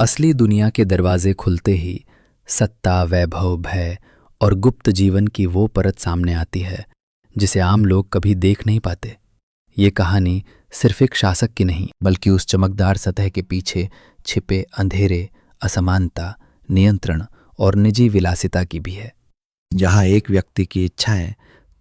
असली दुनिया के दरवाजे खुलते ही सत्ता, वैभव, भय और गुप्त जीवन की वो परत सामने आती है जिसे आम लोग कभी देख नहीं पाते। ये कहानी सिर्फ एक शासक की नहीं, बल्कि उस चमकदार सतह के पीछे छिपे अंधेरे, असमानता, नियंत्रण और निजी विलासिता की भी है, जहां एक व्यक्ति की इच्छाएं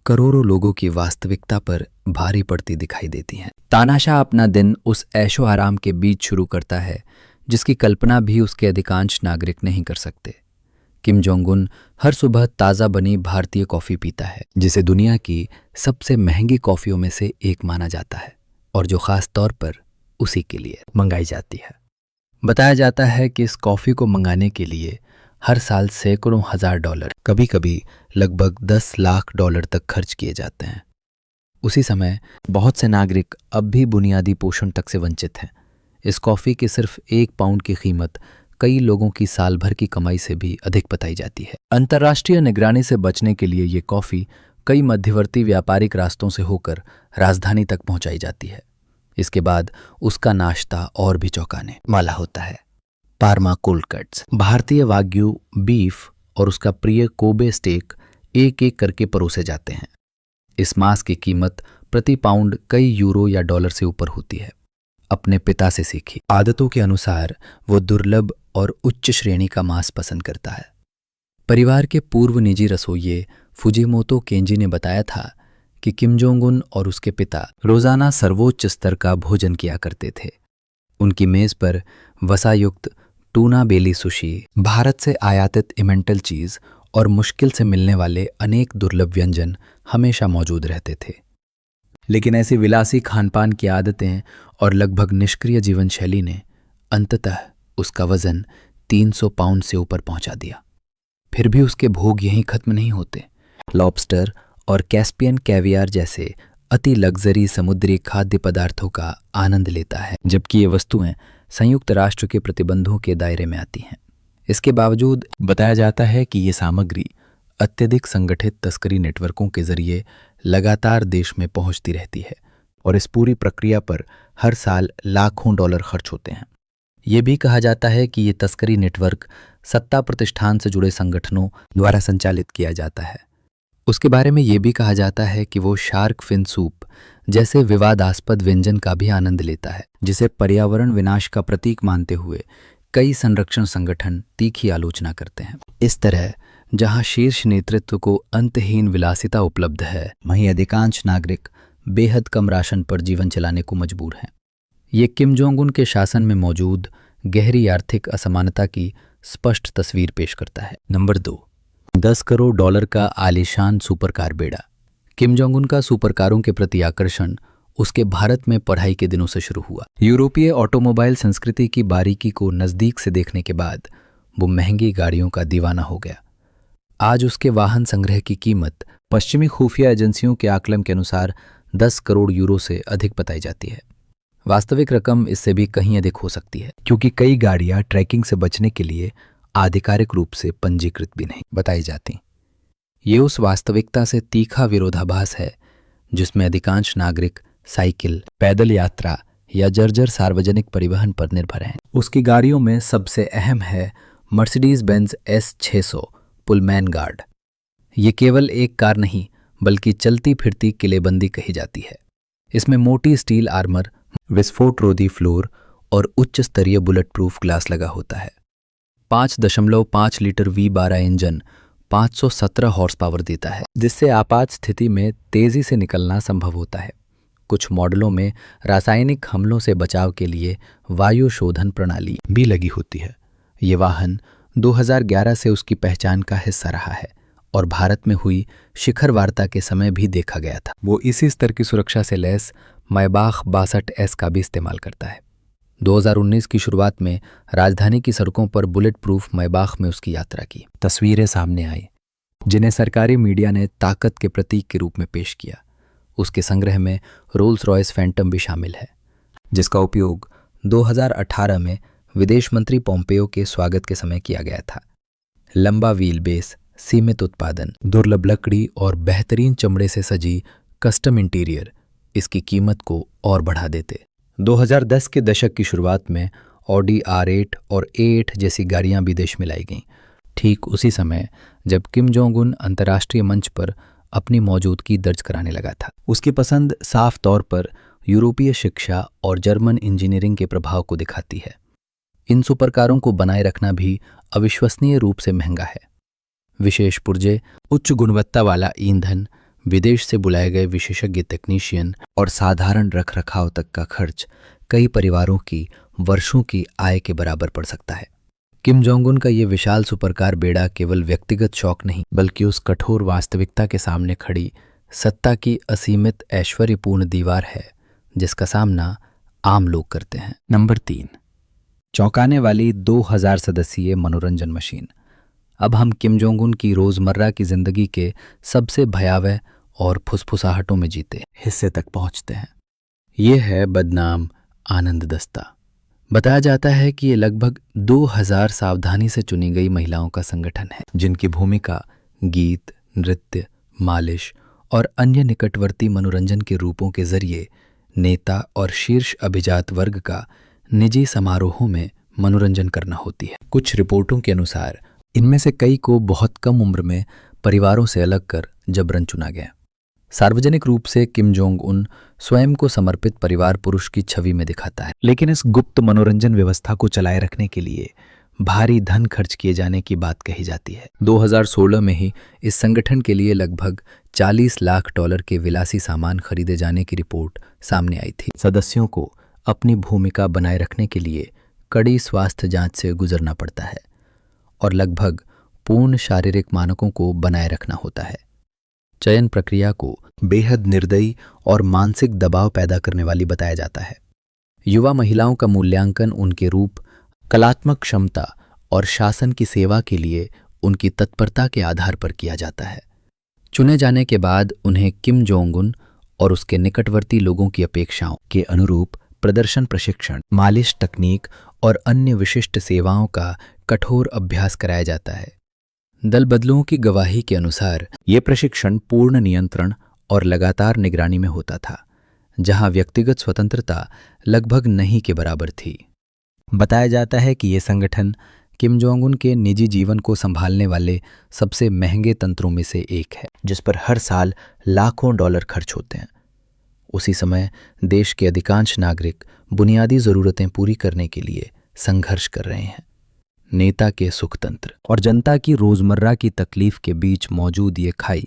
करोड़ों लोगों की वास्तविकता पर भारी पड़ती दिखाई देती हैं। तानाशाह अपना दिन उस ऐशो आराम के बीच शुरू करता है जिसकी कल्पना भी उसके अधिकांश नागरिक नहीं कर सकते। किम जोंग उन हर सुबह ताज़ा बनी भारतीय कॉफ़ी पीता है, जिसे दुनिया की सबसे महंगी कॉफ़ियों में से एक माना जाता है और जो ख़ास तौर पर उसी के लिए मंगाई जाती है। बताया जाता है कि इस कॉफ़ी को मंगाने के लिए हर साल सैकड़ों हजार डॉलर, कभी कभी लगभग 10 लाख डॉलर तक खर्च किए जाते हैं। उसी समय बहुत से नागरिक अब भी बुनियादी पोषण तक से वंचित हैं। इस कॉफ़ी के सिर्फ 1 पाउंड की कीमत कई लोगों की साल भर की कमाई से भी अधिक बताई जाती है। अंतर्राष्ट्रीय निगरानी से बचने के लिए ये कॉफ़ी कई मध्यवर्ती व्यापारिक रास्तों से होकर राजधानी तक पहुंचाई जाती है। इसके बाद उसका नाश्ता और भी चौंकाने वाला होता है। पार्मा कोल्ड कट्स, भारतीय वाग्यू बीफ और उसका प्रिय कोबे स्टेक एक एक करके परोसे जाते हैं। इस मांस की कीमत प्रति पाउंड कई यूरो या डॉलर से ऊपर होती है। अपने पिता से सीखी आदतों के अनुसार वो दुर्लभ और उच्च श्रेणी का मांस पसंद करता है। परिवार के पूर्व निजी रसोइये फुजिमोतो केंजी ने बताया था कि किम जोंग उन और उसके पिता रोजाना सर्वोच्च स्तर का भोजन किया करते थे। उनकी मेज पर वसायुक्त टूना बेली सुशी, भारत से आयातित इमेंटल चीज और मुश्किल से मिलने वाले अनेक दुर्लभ व्यंजन हमेशा मौजूद रहते थे। लेकिन ऐसी विलासी खानपान की आदतें और लगभग निष्क्रिय जीवन शैली ने अंततः उसका वजन 300 पाउंड से ऊपर पहुंचा दिया। फिर भी उसके भोग यहीं खत्म नहीं होते। लॉबस्टर और कैस्पियन कैवियर जैसे अति लग्जरी समुद्री खाद्य पदार्थों का आनंद लेता है, जबकि ये वस्तुएं संयुक्त राष्ट्र के प्रतिबंधों के दायरे में आती हैं। इसके बावजूद बताया जाता है कि ये सामग्री अत्यधिक संगठित तस्करी नेटवर्कों के जरिए लगातार देश में पहुंचती रहती है और इस पूरी प्रक्रिया पर हर साल लाखों डॉलर खर्च होते हैं। ये भी कहा जाता है कि ये तस्करी नेटवर्क सत्ता प्रतिष्ठान से जुड़े संगठनों द्वारा संचालित किया जाता है। उसके बारे में ये भी कहा जाता है कि वो शार्क फिन सूप जैसे विवादास्पद व्यंजन का भी आनंद लेता है, जिसे पर्यावरण विनाश का प्रतीक मानते हुए कई संरक्षण संगठन तीखी आलोचना करते हैं। इस तरह जहां शीर्ष नेतृत्व को अंतहीन विलासिता उपलब्ध है, वहीं अधिकांश नागरिक बेहद कम राशन पर जीवन चलाने को मजबूर हैं। ये किम जोंग उन के शासन में मौजूद गहरी आर्थिक असमानता की स्पष्ट तस्वीर पेश करता है। नंबर 2, 10 करोड़ डॉलर का आलीशान सुपरकार बेड़ा। किम जोंग उन का सुपरकारों के प्रति आकर्षण उसके भारत में पढ़ाई के दिनों से शुरू हुआ। यूरोपीय ऑटोमोबाइल संस्कृति की बारीकी को नज़दीक से देखने के बाद वो महंगी गाड़ियों का दीवाना हो गया। आज उसके वाहन संग्रह की कीमत पश्चिमी खुफिया एजेंसियों के आकलन के अनुसार 10 करोड़ यूरो से अधिक बताई जाती है। वास्तविक रकम इससे भी कहीं अधिक हो सकती है, क्योंकि कई गाड़ियां ट्रैकिंग से बचने के लिए आधिकारिक रूप से पंजीकृत भी नहीं बताई जाती। ये उस वास्तविकता से तीखा विरोधाभास है जिसमें अधिकांश नागरिक साइकिल, पैदल यात्रा या जर्जर सार्वजनिक परिवहन पर निर्भर हैं। उसकी गाड़ियों में सबसे अहम है Mercedes Benz S600 Pullman guard. ये केवल एक कार नहीं, बल्कि चलती फिरती किलेबंदी कही जाती है। इसमें मोटी स्टील आर्मर, विस्फोट रोधी फ्लोर और उच्च स्तरीय बुलेट प्रूफ ग्लास लगा होता है। 5.5 litre V12 engine 517 horse power देता है, जिससे आपात स्थिति में तेजी से निकलना संभव होता है। कुछ मॉडलों में रासायनिक हमलों से बचाव के लिए वायु शोधन प्रणाली भी लगी होती है। ये वाहन 2011 से उसकी पहचान का हिस्सा रहा है और भारत में हुई शिखर वार्ता के समय भी देखा गया था। वो इसी स्तर की सुरक्षा से लैस मैबाख 62S का भी इस्तेमाल करता है। 2019 की शुरुआत में राजधानी की सड़कों पर बुलेट प्रूफ मैबाख में उसकी यात्रा की तस्वीरें सामने आई, जिन्हें सरकारी मीडिया ने ताकत के प्रतीक के रूप में पेश किया। उसके संग्रह में रोल्स रॉयस फैंटम भी शामिल है, जिसका उपयोग 2018 में विदेश मंत्री पोम्पेयो के स्वागत के समय किया गया था। लंबा व्हील बेस, सीमित उत्पादन, दुर्लभ लकड़ी और बेहतरीन चमड़े से सजी कस्टम इंटीरियर इसकी कीमत को और बढ़ा देते। 2010 के दशक की शुरुआत में ऑडी R8 और A8 जैसी गाड़ियां भी देश में लाई गईं। ठीक उसी समय जब किम जोंग उन अंतर्राष्ट्रीय मंच पर अपनी मौजूदगी दर्ज कराने लगा था। उसकी पसंद साफ तौर पर यूरोपीय शिक्षा और जर्मन इंजीनियरिंग के प्रभाव को दिखाती है। इन सुपरकारों को बनाए रखना भी अविश्वसनीय रूप से महंगा है। विशेष पुर्जे, उच्च गुणवत्ता वाला ईंधन, विदेश से बुलाए गए विशेषज्ञ तकनीशियन और साधारण रखरखाव तक का खर्च कई परिवारों की वर्षों की आय के बराबर पड़ सकता है। किम जोंग उन का ये विशाल सुपरकार बेड़ा केवल व्यक्तिगत शौक नहीं, बल्कि उस कठोर वास्तविकता के सामने खड़ी सत्ता की असीमित ऐश्वर्यपूर्ण दीवार है जिसका सामना आम लोग करते हैं। नंबर 3, चौंकाने वाली 2000 सदस्यीय मनोरंजन मशीन। अब हम किम जोंग उन की रोजमर्रा की जिंदगी के सबसे भयावह और फुसफुसाहटों में जीते हिस्से तक पहुंचते हैं। ये है बदनाम आनंद दस्ता। बताया जाता है कि ये लगभग 2000 सावधानी से चुनी गई महिलाओं का संगठन है जिनकी भूमिका गीत, नृत्य, मालिश और अन्य निकटवर्ती मनोरंजन के रूपों के जरिए नेता और शीर्ष अभिजात वर्ग का निजी समारोहों में मनोरंजन करना होती है। कुछ रिपोर्टों के अनुसार इनमें से कई को बहुत कम उम्र में परिवारों से अलग कर जबरन चुना गया। सार्वजनिक रूप से किम जोंग उन स्वयं को समर्पित परिवार पुरुष की छवि में दिखाता है, लेकिन इस गुप्त मनोरंजन व्यवस्था को चलाए रखने के लिए भारी धन खर्च किए जाने की बात कही जाती है। 2016 में ही इस संगठन के लिए लगभग $40 लाख के विलासी सामान खरीदे जाने की रिपोर्ट सामने आई थी। सदस्यों को अपनी भूमिका बनाए रखने के लिए कड़ी स्वास्थ्य जांच से गुजरना पड़ता है और लगभग पूर्ण शारीरिक मानकों को बनाए रखना होता है। चयन प्रक्रिया को बेहद निर्दयी और मानसिक दबाव पैदा करने वाली बताया जाता है। युवा महिलाओं का मूल्यांकन उनके रूप, कलात्मक क्षमता और शासन की सेवा के लिए उनकी तत्परता के आधार पर किया जाता है। चुने जाने के बाद उन्हें किम जोंग उन और उसके निकटवर्ती लोगों की अपेक्षाओं के अनुरूप प्रदर्शन प्रशिक्षण, मालिश तकनीक और अन्य विशिष्ट सेवाओं का कठोर अभ्यास कराया जाता है। दल बदलुओं की गवाही के अनुसार ये प्रशिक्षण पूर्ण नियंत्रण और लगातार निगरानी में होता था, जहां व्यक्तिगत स्वतंत्रता लगभग नहीं के बराबर थी। बताया जाता है कि ये संगठन किम जोंग उन के निजी जीवन को संभालने वाले सबसे महंगे तंत्रों में से एक है, जिस पर हर साल लाखों डॉलर खर्च होते हैं। उसी समय देश के अधिकांश नागरिक बुनियादी जरूरतें पूरी करने के लिए संघर्ष कर रहे हैं। नेता के सुखतंत्र और जनता की रोजमर्रा की तकलीफ के बीच मौजूद ये खाई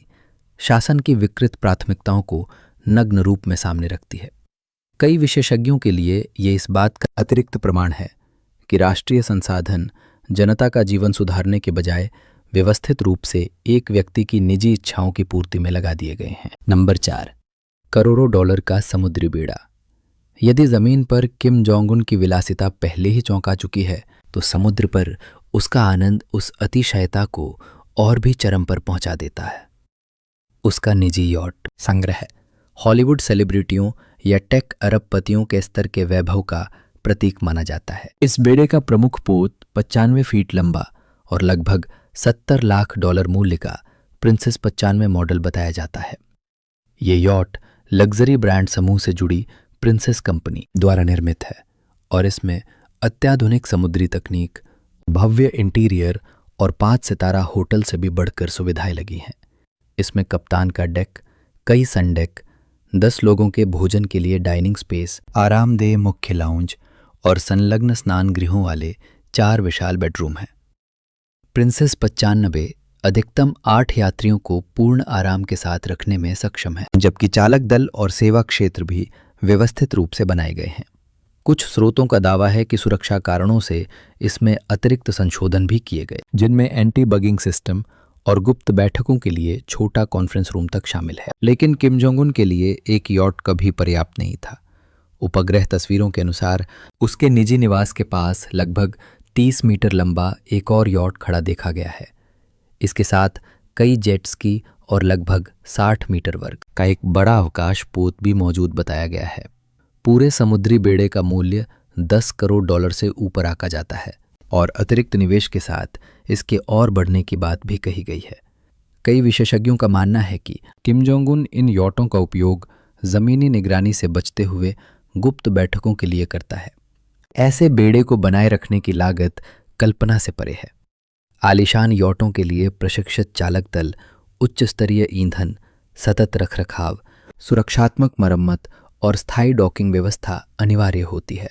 शासन की विकृत प्राथमिकताओं को नग्न रूप में सामने रखती है। कई विशेषज्ञों के लिए ये इस बात का अतिरिक्त प्रमाण है कि राष्ट्रीय संसाधन जनता का जीवन सुधारने के बजाय व्यवस्थित रूप से एक व्यक्ति की निजी इच्छाओं की पूर्ति में लगा दिए गए हैं। नंबर 4, करोड़ों डॉलर का समुद्री बेड़ा। यदि जमीन पर किम जोंग उन की विलासिता पहले ही चौंका चुकी है, तो समुद्र पर उसका आनंद उस अतिशयता को और भी चरम पर पहुंचा देता है। उसका निजी यॉट संग्रह हॉलीवुड सेलिब्रिटियों या टेक अरबपतियों के स्तर के वैभव का प्रतीक माना जाता है। इस बेड़े का प्रमुख पोत 95 फीट लंबा और लगभग $70 लाख मूल्य का प्रिंसेस 95 मॉडल बताया जाता है। ये यॉट लग्जरी ब्रांड समूह से जुड़ी प्रिंसेस कंपनी द्वारा निर्मित है और इसमें अत्याधुनिक समुद्री तकनीक, भव्य इंटीरियर और 5 सितारा होटल से भी बढ़कर सुविधाएं लगी हैं। इसमें कप्तान का डेक, कई सन डेक, 10 लोगों के भोजन के लिए डाइनिंग स्पेस, आरामदेह मुख्य लाउंज और संलग्न स्नान गृहों वाले 4 विशाल बेडरूम हैं। प्रिंसेस 95 अधिकतम 8 यात्रियों को पूर्ण आराम के साथ रखने में सक्षम है, जबकि चालक दल और सेवा क्षेत्र भी व्यवस्थित रूप से बनाए गए हैं। कुछ स्रोतों का दावा है कि सुरक्षा कारणों से इसमें अतिरिक्त संशोधन भी किए गए, जिनमें एंटी बगिंग सिस्टम और गुप्त बैठकों के लिए छोटा कॉन्फ्रेंस रूम तक शामिल है। लेकिन किम जोंग उन के लिए एक यॉट कभी पर्याप्त नहीं था। उपग्रह तस्वीरों के अनुसार उसके निजी निवास के पास लगभग 30 मीटर लंबा एक और यॉट खड़ा देखा गया है। इसके साथ कई जेट स्की और लगभग 60 मीटर वर्ग का एक बड़ा अवकाश पोत भी मौजूद बताया गया है। पूरे समुद्री बेड़े का मूल्य $10 करोड़ से ऊपर आका जाता है और अतिरिक्त निवेश के साथ इसके और बढ़ने की बात भी कही गई है। कई विशेषज्ञों का मानना है कि किम जोंग उन इन यॉटों का उपयोग जमीनी निगरानी से बचते हुए गुप्त बैठकों के लिए करता है। ऐसे बेड़े को बनाए रखने की लागत कल्पना से परे है। आलीशान यॉटों के लिए प्रशिक्षित चालक दल, उच्च स्तरीय ईंधन, सतत रखरखाव, सुरक्षात्मक मरम्मत और स्थायी डॉकिंग व्यवस्था अनिवार्य होती है।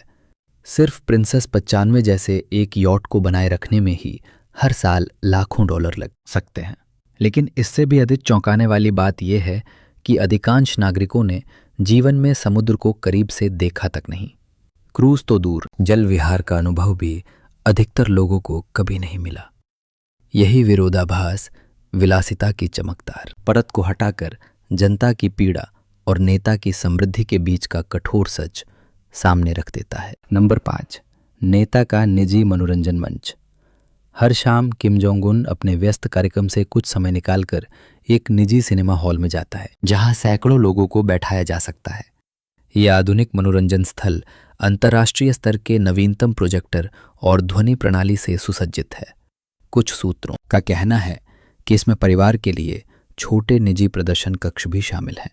सिर्फ प्रिंसेस 95 जैसे एक यॉट को बनाए रखने में ही हर साल लाखों डॉलर लग सकते हैं। लेकिन इससे भी अधिक चौंकाने वाली बात यह है कि अधिकांश नागरिकों ने जीवन में समुद्र को करीब से देखा तक नहीं। क्रूज तो दूर, जल विहार का अनुभव भी अधिकतर लोगों को कभी नहीं मिला। यही विरोधाभास विलासिता की चमकदार परत को हटाकर जनता की पीड़ा और नेता की समृद्धि के बीच का कठोर सच सामने रख देता है। नंबर 5, नेता का निजी मनोरंजन मंच। हर शाम किम जोंग उन अपने व्यस्त कार्यक्रम से कुछ समय निकालकर एक निजी सिनेमा हॉल में जाता है, जहां सैकड़ों लोगों को बैठाया जा सकता है। यह आधुनिक मनोरंजन स्थल अंतर्राष्ट्रीय स्तर के नवीनतम प्रोजेक्टर और ध्वनि प्रणाली से सुसज्जित है। कुछ सूत्रों का कहना है कि इसमें परिवार के लिए छोटे निजी प्रदर्शन कक्ष भी शामिल हैं।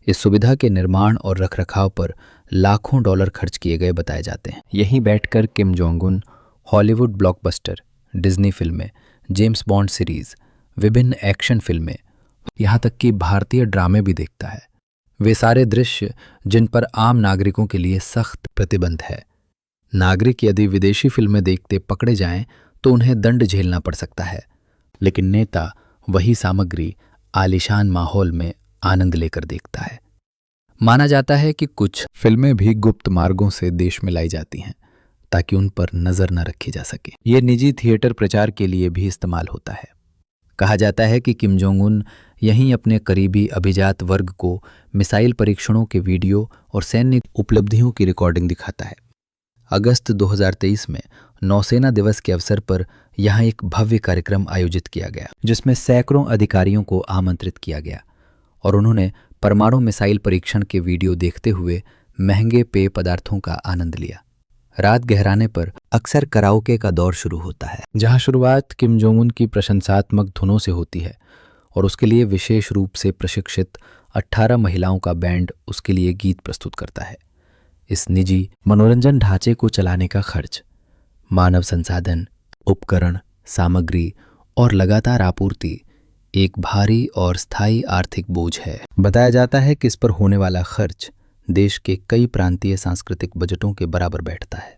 इस सुविधा के निर्माण और रखरखाव पर लाखों डॉलर खर्च किए गए बताए जाते हैं। यहीं बैठकर Kim Jong Un Hollywood blockbuster, Disney फिल्में, जेम्स बॉन्ड सीरीज, विभिन्न एक्शन फिल्में, यहाँ तक कि भारतीय ड्रामे भी देखता है। वे सारे दृश्य जिन पर आम नागरिकों के लिए सख्त प्रतिबंध है। नागरिक यदि विदेशी फिल्में देखते पकड़े जाएं तो उन्हें दंड झेलना पड़ सकता है, लेकिन नेता वही सामग्री आलीशान माहौल में आनंद लेकर देखता है। माना जाता है कि कुछ फिल्में भी गुप्त मार्गों से देश में लाई जाती हैं ताकि उन पर नजर न रखी जा सके। ये निजी थिएटर प्रचार के लिए भी इस्तेमाल होता है। कहा जाता है कि किम जोंग उन यहीं अपने करीबी अभिजात वर्ग को मिसाइल परीक्षणों के वीडियो और सैन्य उपलब्धियों की रिकॉर्डिंग दिखाता है। अगस्त 2023 में नौसेना दिवस के अवसर पर यहाँ एक भव्य कार्यक्रम आयोजित किया गया, जिसमें सैकड़ों अधिकारियों को आमंत्रित किया गया और उन्होंने परमाणु मिसाइल परीक्षण के वीडियो देखते हुए महंगे पेय पदार्थों का आनंद लिया। रात गहराने पर अक्सर कराओके का दौर शुरू होता है, जहां शुरुआत किम जोंग उन की प्रशंसात्मक धुनों से होती है और उसके लिए विशेष रूप से प्रशिक्षित 18 महिलाओं का बैंड उसके लिए गीत प्रस्तुत करता है। इस निजी मनोरंजन ढांचे को चलाने का खर्च, मानव संसाधन, उपकरण, सामग्री और लगातार आपूर्ति एक भारी और स्थायी आर्थिक बोझ है। बताया जाता है कि इस पर होने वाला खर्च देश के कई प्रांतीय सांस्कृतिक बजटों के बराबर बैठता है।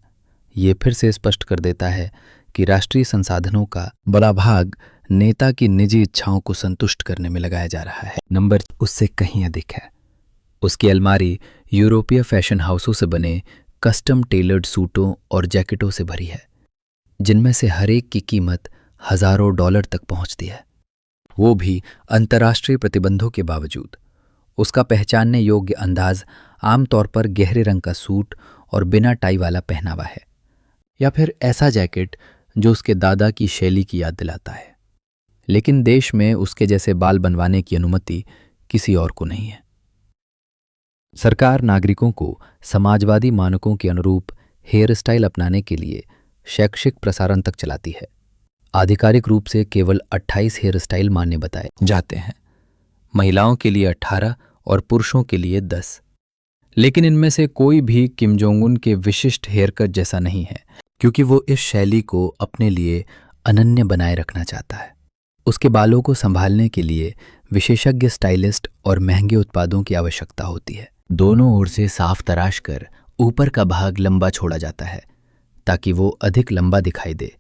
ये फिर से स्पष्ट कर देता है कि राष्ट्रीय संसाधनों का बड़ा भाग नेता की निजी इच्छाओं को संतुष्ट करने में लगाया जा रहा है। नंबर उससे कहीं अधिक है। उसकी अलमारी यूरोपीय फैशन हाउसों से बने कस्टम टेलर्ड सूटों और जैकेटों से भरी है, जिनमें से हर एक की कीमत हजारों डॉलर तक पहुंचती है, वो भी अंतर्राष्ट्रीय प्रतिबंधों के बावजूद। उसका पहचानने योग्य अंदाज आमतौर पर गहरे रंग का सूट और बिना टाई वाला पहनावा है, या फिर ऐसा जैकेट जो उसके दादा की शैली की याद दिलाता है। लेकिन देश में उसके जैसे बाल बनवाने की अनुमति किसी और को नहीं है। सरकार नागरिकों को समाजवादी मानकों के अनुरूप हेयर स्टाइल अपनाने के लिए शैक्षिक प्रसारण तक चलाती है। आधिकारिक रूप से केवल 28 हेयर स्टाइल मान्य बताए जाते हैं, महिलाओं के लिए 18 और पुरुषों के लिए 10। लेकिन इनमें से कोई भी किम जोंग उन के विशिष्ट हेयर कट जैसा नहीं है, क्योंकि वो इस शैली को अपने लिए अनन्य बनाए रखना चाहता है। उसके बालों को संभालने के लिए विशेषज्ञ स्टाइलिस्ट और महंगे उत्पादों की आवश्यकता होती है। दोनों ओर से साफ तराश कर ऊपर का भाग लंबा छोड़ा जाता है ताकि वो अधिक लंबा दिखाई दे।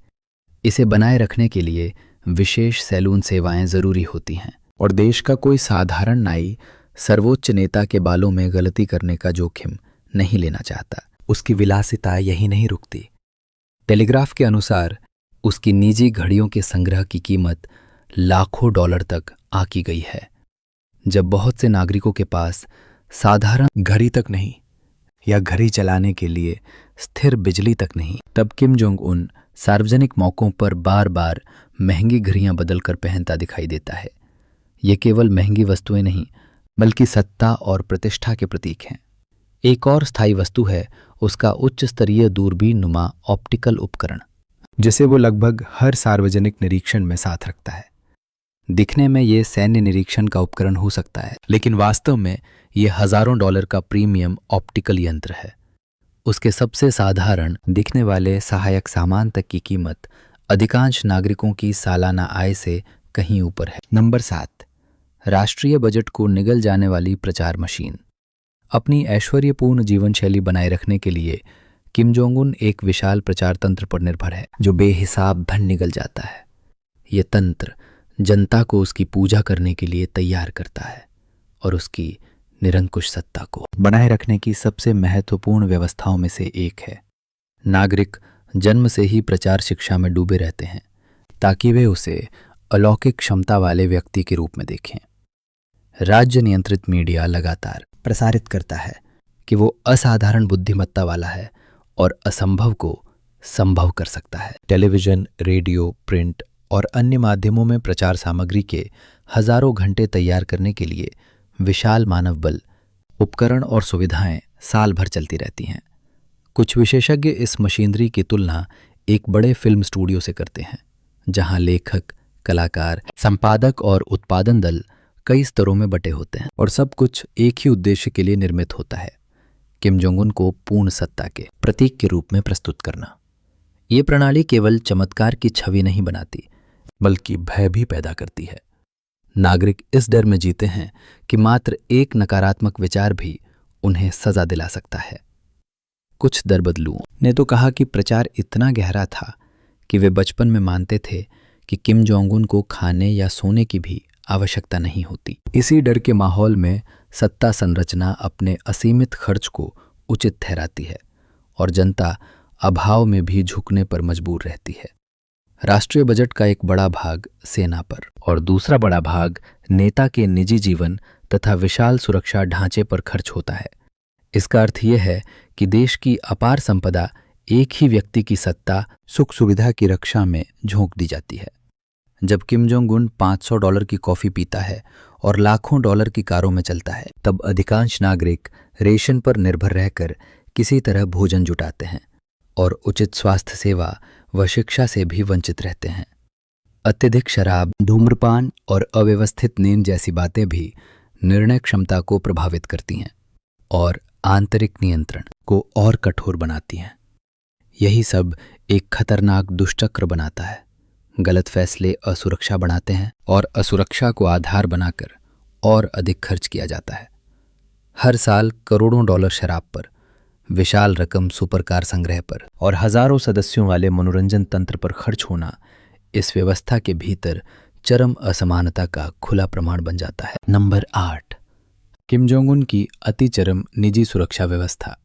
इसे बनाए रखने के लिए विशेष सैलून सेवाएं जरूरी होती हैं और देश का कोई साधारण नाई सर्वोच्च नेता के बालों में गलती करने का जोखिम नहीं लेना चाहता। उसकी विलासिता यही नहीं रुकती। टेलीग्राफ के अनुसार उसकी निजी घड़ियों के संग्रह की कीमत लाखों डॉलर तक आंकी गई है। जब बहुत से नागरिकों के पास साधारण घड़ी तक नहीं या घड़ी चलाने के लिए स्थिर बिजली तक नहीं, तब किम जोंग उन सार्वजनिक मौकों पर बार बार महंगी घड़ियां बदलकर पहनता दिखाई देता है। ये केवल महंगी वस्तुएं नहीं, बल्कि सत्ता और प्रतिष्ठा के प्रतीक हैं। एक और स्थायी वस्तु है उसका उच्च स्तरीय दूरबीन नुमा ऑप्टिकल उपकरण, जिसे वो लगभग हर सार्वजनिक निरीक्षण में साथ रखता है। दिखने में ये सैन्य निरीक्षण का उपकरण हो सकता है, लेकिन वास्तव में ये हजारों डॉलर का प्रीमियम ऑप्टिकल यंत्र है। उसके सबसे साधारण दिखने वाले सहायक सामान तक की कीमत अधिकांश नागरिकों की सालाना आय से कहीं ऊपर है। नंबर 7, राष्ट्रीय बजट को निगल जाने वाली प्रचार मशीन। अपनी ऐश्वर्यपूर्ण जीवन शैली बनाए रखने के लिए किम जोंग उन एक विशाल प्रचार तंत्र पर निर्भर है जो बेहिसाब धन निगल जाता है। ये तंत्र जनता को उसकी पूजा करने के लिए तैयार करता है और उसकी निरंकुश सत्ता को बनाए रखने की सबसे महत्वपूर्ण व्यवस्थाओं में से एक है। नागरिक जन्म से ही प्रचार शिक्षा में डूबे रहते हैं ताकि वे उसे अलौकिक क्षमता वाले व्यक्ति के रूप में देखें। राज्य नियंत्रित मीडिया लगातार प्रसारित करता है कि वो असाधारण बुद्धिमत्ता वाला है और असंभव को संभव कर सकता है। टेलीविजन, रेडियो, प्रिंट और अन्य माध्यमों में प्रचार सामग्री के हजारों घंटे तैयार करने के लिए विशाल मानव बल, उपकरण और सुविधाएं साल भर चलती रहती हैं। कुछ विशेषज्ञ इस मशीनरी की तुलना एक बड़े फिल्म स्टूडियो से करते हैं जहां लेखक, कलाकार, संपादक और उत्पादन दल कई स्तरों में बटे होते हैं और सब कुछ एक ही उद्देश्य के लिए निर्मित होता है, किम जोंग उन को पूर्ण सत्ता के प्रतीक के रूप में प्रस्तुत करना। ये प्रणाली केवल चमत्कार की छवि नहीं बनाती बल्कि भय भी पैदा करती है। नागरिक इस डर में जीते हैं कि मात्र एक नकारात्मक विचार भी उन्हें सजा दिला सकता है। कुछ दरबदलुओं ने तो कहा कि प्रचार इतना गहरा था कि वे बचपन में मानते थे कि किम जोंग उन को खाने या सोने की भी आवश्यकता नहीं होती। इसी डर के माहौल में सत्ता संरचना अपने असीमित खर्च को उचित ठहराती है और जनता अभाव में भी झुकने पर मजबूर रहती है। राष्ट्रीय बजट का एक बड़ा भाग सेना पर और दूसरा बड़ा भाग नेता के निजी जीवन तथा विशाल सुरक्षा ढांचे पर खर्च होता है। इसका अर्थ यह है कि देश की अपार संपदा एक ही व्यक्ति की सत्ता, सुख सुविधा की रक्षा में झोंक दी जाती है। जब किम जोंग उन $500 की कॉफी पीता है और लाखों डॉलर की कारों में चलता है, तब अधिकांश नागरिक रेशन पर निर्भर रहकर किसी तरह भोजन जुटाते हैं और उचित स्वास्थ्य सेवा व शिक्षा से भी वंचित रहते हैं। अत्यधिक शराब, धूम्रपान और अव्यवस्थित नींद जैसी बातें भी निर्णय क्षमता को प्रभावित करती हैं और आंतरिक नियंत्रण को और कठोर बनाती हैं। यही सब एक खतरनाक दुष्चक्र बनाता है। गलत फैसले असुरक्षा बढ़ाते हैं और असुरक्षा को आधार बनाकर और अधिक खर्च किया जाता है। हर साल करोड़ों डॉलर शराब पर, विशाल रकम सुपरकार संग्रह पर और हजारों सदस्यों वाले मनोरंजन तंत्र पर खर्च होना इस व्यवस्था के भीतर चरम असमानता का खुला प्रमाण बन जाता है। नंबर 8, किम जोंग उन की अति चरम निजी सुरक्षा व्यवस्था।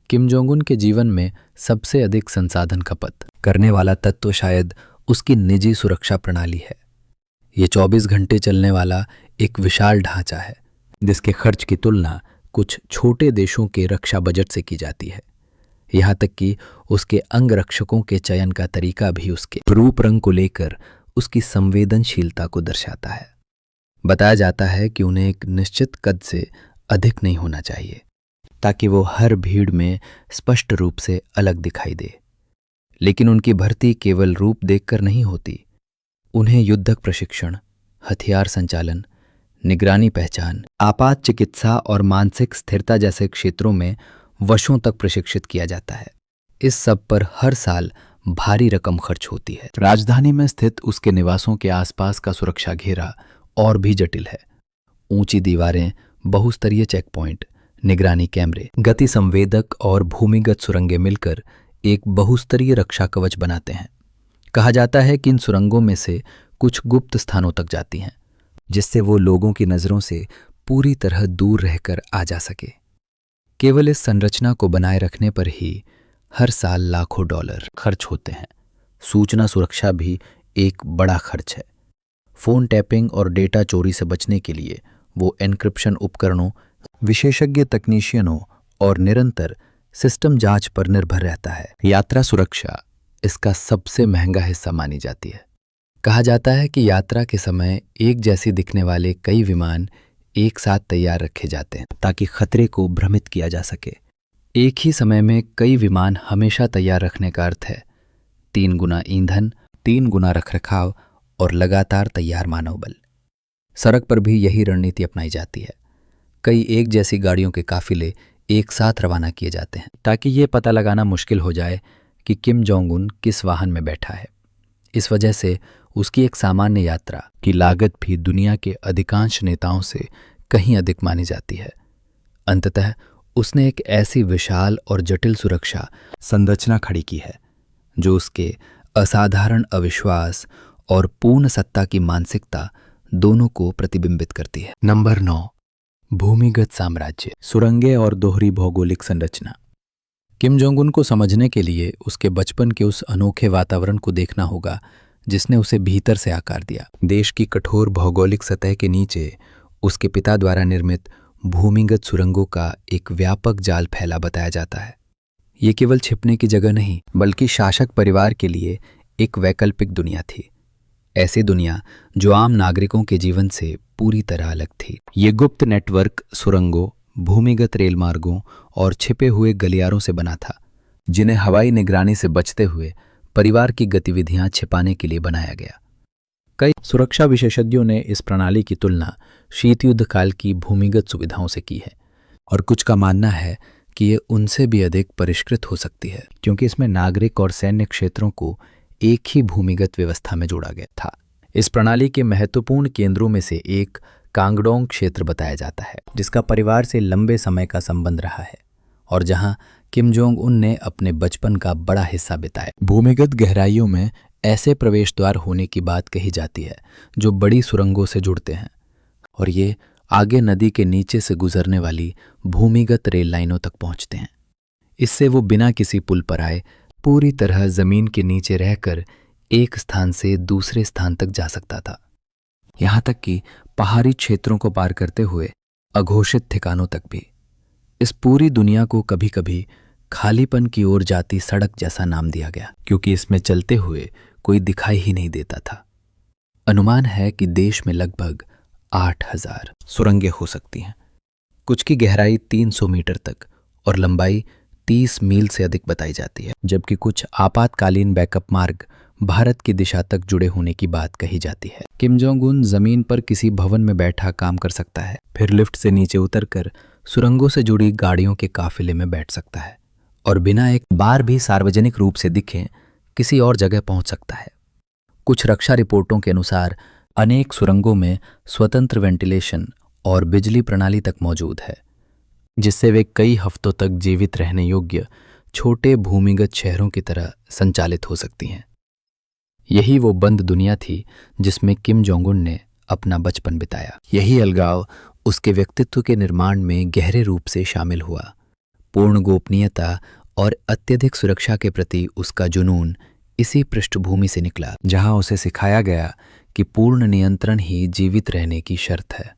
किम जोंग उन के जीवन में सबसे अधिक संसाधन खपत करने वाला तत्व शायद उसकी निजी सुरक्षा प्रणाली है। ये 24 घंटे चलने वाला एक विशाल ढांचा है जिसके खर्च की तुलना कुछ छोटे देशों के रक्षा बजट से की जाती है। यहाँ तक कि उसके अंगरक्षकों के चयन का तरीका भी उसके रूप रंग को लेकर उसकी संवेदनशीलता को दर्शाता है। बताया जाता है कि उन्हें एक निश्चित कद से अधिक नहीं होना चाहिए ताकि वो हर भीड़ में स्पष्ट रूप से अलग दिखाई दे। लेकिन उनकी भर्ती केवल रूप देखकर नहीं होती। उन्हें युद्धक प्रशिक्षण, हथियार संचालन, निगरानी पहचान, आपात चिकित्सा और मानसिक स्थिरता जैसे क्षेत्रों में वर्षों तक प्रशिक्षित किया जाता है। इस सब पर हर साल भारी रकम खर्च होती है। राजधानी में स्थित उसके निवासों के आसपास का सुरक्षा घेरा और भी जटिल है। ऊंची दीवारें, बहुस्तरीय चेक पॉइंट, निगरानी कैमरे, गति संवेदक और भूमिगत सुरंगें मिलकर एक बहुस्तरीय रक्षा कवच बनाते हैं। कहा जाता है कि इन सुरंगों में से कुछ गुप्त स्थानों तक जाती हैं जिससे वो लोगों की नजरों से पूरी तरह दूर रहकर आ जा सके। केवल इस संरचना को बनाए रखने पर ही हर साल लाखों डॉलर खर्च होते हैं। सूचना सुरक्षा भी एक बड़ा खर्च है। फोन टैपिंग और डेटा चोरी से बचने के लिए वो एन्क्रिप्शन उपकरणों, विशेषज्ञ तकनीशियनों और निरंतर सिस्टम जांच पर निर्भर रहता है। यात्रा सुरक्षा इसका सबसे महंगा हिस्सा मानी जाती है। कहा जाता है कि यात्रा के समय एक जैसी दिखने वाले कई विमान एक साथ तैयार रखे जाते हैं ताकि खतरे को भ्रमित किया जा सके। एक ही समय में कई विमान हमेशा तैयार रखने का अर्थ है 3 गुना ईंधन, 3 गुना रखरखाव और लगातार तैयार मानव बल। सड़क पर भी यही रणनीति अपनाई जाती है। कई एक जैसी गाड़ियों के काफिले एक साथ रवाना किए जाते हैं ताकि ये पता लगाना मुश्किल हो जाए कि किम जोंग उन किस वाहन में बैठा है। इस वजह से उसकी एक सामान्य यात्रा की लागत भी दुनिया के अधिकांश नेताओं से कहीं अधिक मानी जाती है। अंततः उसने एक ऐसी विशाल और जटिल सुरक्षा संरचना खड़ी की है जो उसके असाधारण अविश्वास और पूर्ण सत्ता की मानसिकता दोनों को प्रतिबिंबित करती है। नंबर 9, भूमिगत साम्राज्य, सुरंगें और दोहरी भौगोलिक संरचना। किम जोंग उन को समझने के लिए उसके बचपन के उस अनोखे वातावरण को देखना होगा जिसने उसे भीतर से आकार दिया। देश की कठोर भौगोलिक सतह के नीचे उसके पिता द्वारा निर्मित भूमिगत सुरंगों का एक व्यापक जाल फैला बताया जाता है। ये केवल छिपने की जगह नहीं बल्कि शासक परिवार के लिए एक वैकल्पिक दुनिया थी, ऐसी दुनिया जो आम नागरिकों के जीवन से पूरी तरह अलग थी। ये गुप्त नेटवर्क सुरंगों, भूमिगत रेल मार्गों और छिपे हुए गलियारों से बना था, जिन्हें हवाई निगरानी से बचते हुए परिवार की गतिविधियां छिपाने के लिए बनाया गया। कई सुरक्षा विशेषज्ञों ने इस प्रणाली की तुलना शीत युद्ध काल की भूमिगत सुविधाओं से की है और कुछ का मानना है कि ये उनसे भी अधिक परिष्कृत हो सकती है क्योंकि इसमें नागरिक और सैन्य क्षेत्रों को एक ही भूमिगत व्यवस्था में जोड़ा गया था। इस प्रणाली के महत्वपूर्ण केंद्रों में से एक कांगडोंग क्षेत्र बताया जाता है, जिसका परिवार से लंबे समय का संबंध रहा है और जहां किम जोंग उन ने अपने बचपन का बड़ा हिस्सा बिताया। भूमिगत गहराइयों में ऐसे प्रवेश द्वार होने की बात कही जाती है जो बड़ी सुरंगों से जुड़ते हैं और ये आगे नदी के नीचे से गुजरने वाली भूमिगत रेल लाइनों तक पहुंचते हैं। इससे वो बिना किसी पुल पर आए पूरी तरह जमीन के नीचे रहकर एक स्थान से दूसरे स्थान तक जा सकता था, यहां तक कि पहाड़ी क्षेत्रों को पार करते हुए अघोषित ठिकानों तक भी। इस पूरी दुनिया को कभी कभी खालीपन की ओर जाती सड़क जैसा नाम दिया गया क्योंकि इसमें चलते हुए कोई दिखाई ही नहीं देता था। अनुमान है कि देश में लगभग 8000 सुरंगें हो सकती हैं। कुछ की गहराई 300 मीटर तक और लंबाई 30 मील से अधिक बताई जाती है, जबकि कुछ आपातकालीन बैकअप मार्ग भारत की दिशा तक जुड़े होने की बात कही जाती है। किम जोंग उन जमीन पर किसी भवन में बैठा काम कर सकता है, फिर लिफ्ट से नीचे उतरकर सुरंगों से जुड़ी गाड़ियों के काफिले में बैठ सकता है और बिना एक बार भी सार्वजनिक रूप से दिखे किसी और जगह पहुंच सकता है। कुछ रक्षा रिपोर्टों के अनुसार अनेक सुरंगों में स्वतंत्र वेंटिलेशन और बिजली प्रणाली तक मौजूद है, जिससे वे कई हफ्तों तक जीवित रहने योग्य छोटे भूमिगत शहरों की तरह संचालित हो सकती हैं। यही वो बंद दुनिया थी जिसमें किम जोंग उन ने अपना बचपन बिताया। यही अलगाव उसके व्यक्तित्व के निर्माण में गहरे रूप से शामिल हुआ। पूर्ण गोपनीयता और अत्यधिक सुरक्षा के प्रति उसका जुनून इसी पृष्ठभूमि से निकला, जहां उसे सिखाया गया कि पूर्ण नियंत्रण ही जीवित रहने की शर्त है।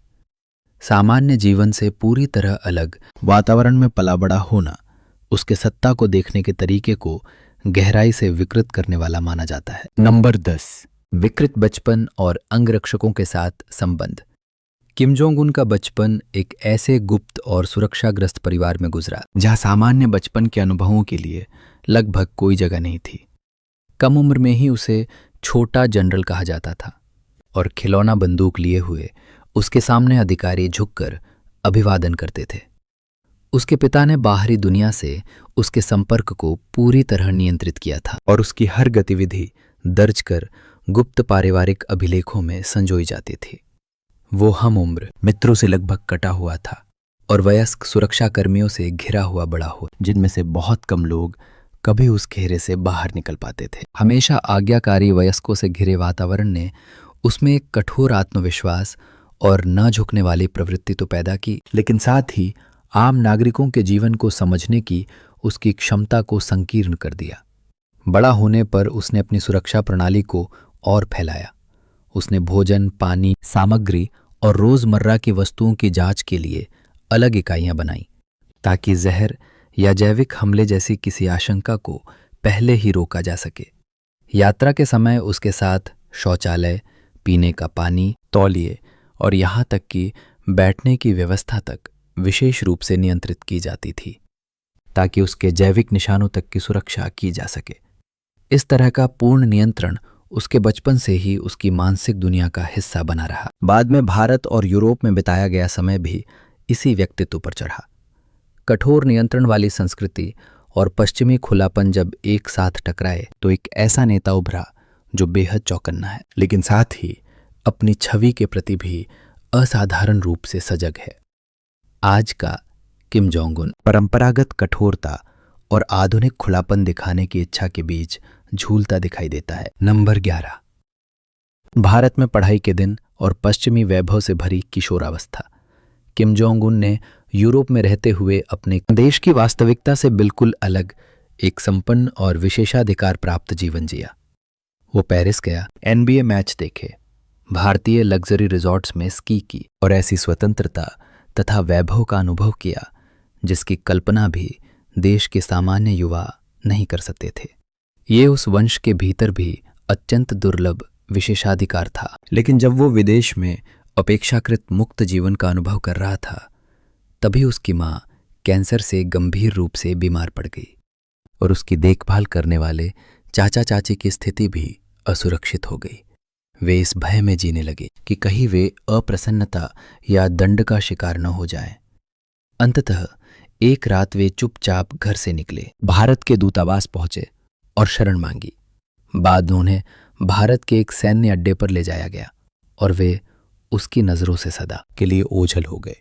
सामान्य जीवन से पूरी तरह अलग वातावरण में पला बड़ा होना उसके सत्ता को देखने के तरीके को गहराई से विकृत करने वाला माना जाता है। नंबर 10, विकृत बचपन और अंगरक्षकों के साथ संबंध। किम जोंग उन का बचपन एक ऐसे गुप्त और सुरक्षाग्रस्त परिवार में गुजरा जहां सामान्य बचपन के अनुभवों के लिए लगभग कोई जगह नहीं थी। कम उम्र में ही उसे छोटा जनरल कहा जाता था और खिलौना बंदूक लिए हुए उसके सामने अधिकारी झुककर अभिवादन करते थे। उसके पिता ने बाहरी दुनिया से उसके संपर्क को पूरी तरह नियंत्रित किया था और उसकी हर गतिविधि दर्ज कर गुप्त पारिवारिक अभिलेखों में संजोई जाती थी। वो हम उम्र मित्रों से लगभग कटा हुआ था और वयस्क सुरक्षा कर्मियों से घिरा हुआ बड़ा हुआ, जिनमें से बहुत कम लोग कभी उस घेरे से बाहर निकल पाते थे। हमेशा आज्ञाकारी वयस्कों से घिरे वातावरण ने उसमें एक कठोर आत्मविश्वास और न झुकने वाली प्रवृत्ति तो पैदा की, लेकिन साथ ही आम नागरिकों के जीवन को समझने की उसकी क्षमता को संकीर्ण कर दिया। बड़ा होने पर उसने अपनी सुरक्षा प्रणाली को और फैलाया। उसने भोजन, पानी, सामग्री और रोजमर्रा की वस्तुओं की जांच के लिए अलग इकाइयां बनाई ताकि जहर या जैविक हमले जैसी किसी आशंका को पहले ही रोका जा सके। यात्रा के समय उसके साथ शौचालय, पीने का पानी, तौलिए और यहाँ तक कि बैठने की व्यवस्था तक विशेष रूप से नियंत्रित की जाती थी ताकि उसके जैविक निशानों तक की सुरक्षा की जा सके। इस तरह का पूर्ण नियंत्रण उसके बचपन से ही उसकी मानसिक दुनिया का हिस्सा बना रहा। बाद में भारत और यूरोप में बिताया गया समय भी इसी व्यक्तित्व पर चढ़ा। कठोर नियंत्रण वाली संस्कृति और पश्चिमी खुलापन जब एक साथ टकराए तो एक ऐसा नेता उभरा जो बेहद चौकन्ना है, लेकिन साथ ही अपनी छवि के प्रति भी असाधारण रूप से सजग है। आज का किम जोंग उन परंपरागत कठोरता और आधुनिक खुलापन दिखाने की इच्छा के बीच झूलता दिखाई देता है। नंबर 11, भारत में पढ़ाई के दिन और पश्चिमी वैभव से भरी किशोरावस्था। किम जोंग उन ने यूरोप में रहते हुए अपने देश की वास्तविकता से बिल्कुल अलग एक संपन्न और विशेषाधिकार प्राप्त जीवन जिया। वो पेरिस गया, NBA मैच देखे, भारतीय लग्जरी रिजॉर्ट्स में स्की की और ऐसी स्वतंत्रता तथा वैभव का अनुभव किया जिसकी कल्पना भी देश के सामान्य युवा नहीं कर सकते थे। ये उस वंश के भीतर भी अत्यंत दुर्लभ विशेषाधिकार था। लेकिन जब वो विदेश में अपेक्षाकृत मुक्त जीवन का अनुभव कर रहा था, तभी उसकी मां कैंसर से गंभीर रूप से बीमार पड़ गई और उसकी देखभाल करने वाले चाचा चाची की स्थिति भी असुरक्षित हो गई। वे इस भय में जीने लगे कि कहीं वे अप्रसन्नता या दंड का शिकार न हो जाएं। अंततः एक रात वे चुपचाप घर से निकले, भारत के दूतावास पहुंचे और शरण मांगी। बाद में उन्हें भारत के एक सैन्य अड्डे पर ले जाया गया और वे उसकी नजरों से सदा के लिए ओझल हो गए।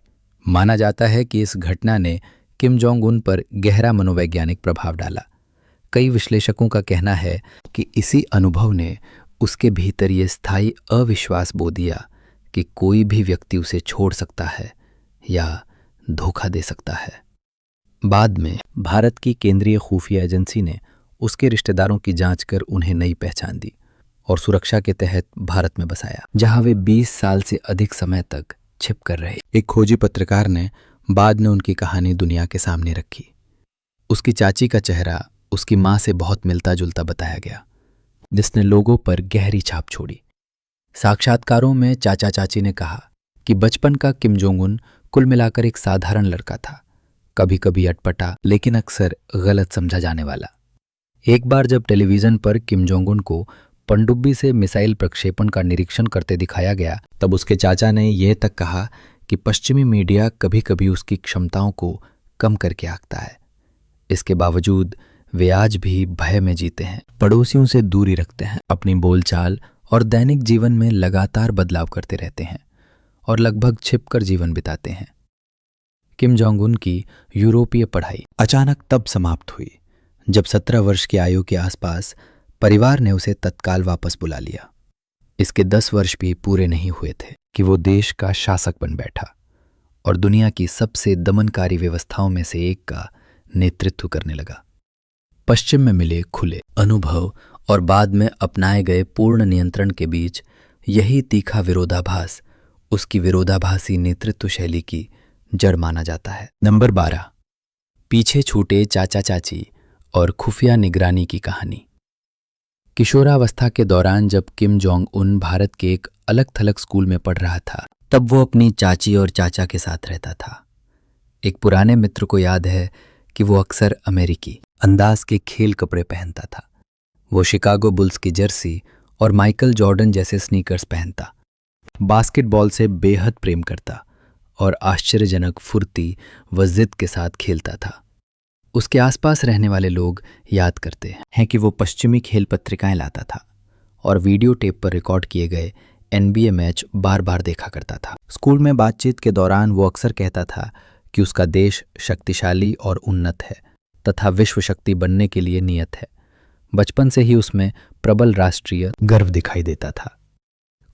माना जाता है कि इस घटना ने किम जोंग उन पर गहरा मनोवैज्ञानिक प्रभाव डाला। कई विश्लेषकों का कहना है कि इसी अनुभव ने उसके भीतर ये स्थायी अविश्वास बो दिया कि कोई भी व्यक्ति उसे छोड़ सकता है या धोखा दे सकता है। बाद में भारत की केंद्रीय खुफिया एजेंसी ने उसके रिश्तेदारों की जांच कर उन्हें नई पहचान दी और सुरक्षा के तहत भारत में बसाया, जहां वे 20 साल से अधिक समय तक छिप कर रहे। एक खोजी पत्रकार ने बाद में उनकी कहानी दुनिया के सामने रखी। उसकी चाची का चेहरा उसकी मां से बहुत मिलता जुलता बताया गया, जिसने लोगों पर गहरी छाप छोड़ी। साक्षात्कारों में चाचा चाची ने कहा कि बचपन का किम जोंग उन कुल मिलाकर एक साधारण लड़का था, कभी कभी अटपटा लेकिन अक्सर गलत समझा जाने वाला। एक बार जब टेलीविजन पर किम जोंग उन को पनडुब्बी से मिसाइल प्रक्षेपण का निरीक्षण करते दिखाया गया, तब उसके चाचा ने यह तक कहा कि पश्चिमी मीडिया कभी कभी उसकी क्षमताओं को कम करके आंकता है। इसके बावजूद वे आज भी भय में जीते हैं, पड़ोसियों से दूरी रखते हैं, अपनी बोलचाल और दैनिक जीवन में लगातार बदलाव करते रहते हैं और लगभग छिपकर जीवन बिताते हैं। किम जोंग उन की यूरोपीय पढ़ाई अचानक तब समाप्त हुई जब 17 वर्ष की आयु के आसपास परिवार ने उसे तत्काल वापस बुला लिया। इसके 10 वर्ष भी पूरे नहीं हुए थे कि वो देश का शासक बन बैठा और दुनिया की सबसे दमनकारी व्यवस्थाओं में से एक का नेतृत्व करने लगा। पश्चिम में मिले खुले अनुभव और बाद में अपनाए गए पूर्ण नियंत्रण के बीच यही तीखा विरोधाभास उसकी विरोधाभासी नेतृत्व शैली की जड़ माना जाता है। नंबर 12, पीछे छूटे चाचा चाची और खुफिया निगरानी की कहानी। किशोरावस्था के दौरान जब किम जोंग उन भारत के एक अलग थलग स्कूल में पढ़ रहा था, तब वो अपनी चाची और चाचा के साथ रहता था। एक पुराने मित्र को याद है कि वो अक्सर अमेरिकी अंदाज के खेल कपड़े पहनता था। वो शिकागो बुल्स की जर्सी और माइकल जॉर्डन जैसे स्नीकर्स पहनता, बास्केटबॉल से बेहद प्रेम करता और आश्चर्यजनक फुर्ती व जिद के साथ खेलता था। उसके आसपास रहने वाले लोग याद करते हैं कि वो पश्चिमी खेल पत्रिकाएं लाता था और वीडियो टेप पर रिकॉर्ड किए गए NBA मैच बार बार देखा करता था। स्कूल में बातचीत के दौरान वो अक्सर कहता था कि उसका देश शक्तिशाली और उन्नत है तथा विश्व शक्ति बनने के लिए नियत है। बचपन से ही उसमें प्रबल राष्ट्रीय गर्व दिखाई देता था।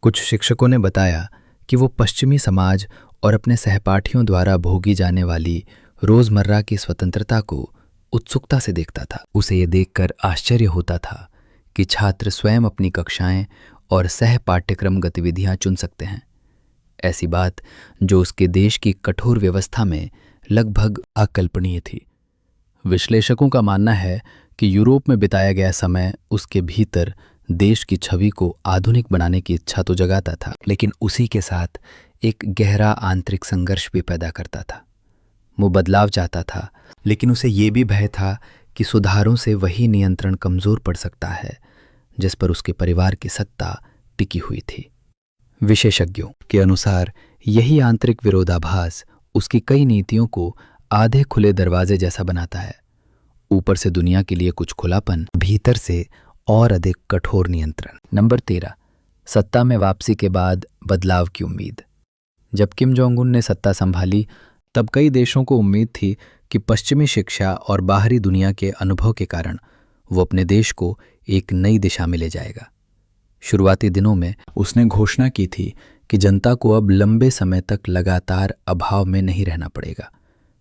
कुछ शिक्षकों ने बताया कि वो पश्चिमी समाज और अपने सहपाठियों द्वारा भोगी जाने वाली रोजमर्रा की स्वतंत्रता को उत्सुकता से देखता था। उसे ये देखकर आश्चर्य होता था कि छात्र स्वयं अपनी कक्षाएं और सह पाठ्यक्रम गतिविधियां चुन सकते हैं, ऐसी बात जो उसके देश की कठोर व्यवस्था में लगभग अकल्पनीय थी। विश्लेषकों का मानना है कि यूरोप में बिताया गया समय उसके भीतर देश की छवि को आधुनिक बनाने की इच्छा तो जगाता था, लेकिन उसी के साथ एक गहरा आंतरिक संघर्ष भी पैदा करता था। वो बदलाव चाहता था, लेकिन उसे ये भी भय था कि सुधारों से वही नियंत्रण कमजोर पड़ सकता है जिस पर उसके परिवार की सत्ता टिकी हुई थी। विशेषज्ञों के अनुसार यही आंतरिक विरोधाभास उसकी कई नीतियों को आधे खुले दरवाजे जैसा बनाता है। ऊपर से दुनिया के लिए कुछ खुलापन, भीतर से और अधिक कठोर नियंत्रण। नंबर 13, सत्ता में वापसी के बाद बदलाव की उम्मीद। जब किम जोंग उन ने सत्ता संभाली तब कई देशों को उम्मीद थी कि पश्चिमी शिक्षा और बाहरी दुनिया के अनुभव के कारण वो अपने देश को एक नई दिशा में ले जाएगा। शुरुआती दिनों में उसने घोषणा की थी कि जनता को अब लंबे समय तक लगातार अभाव में नहीं रहना पड़ेगा।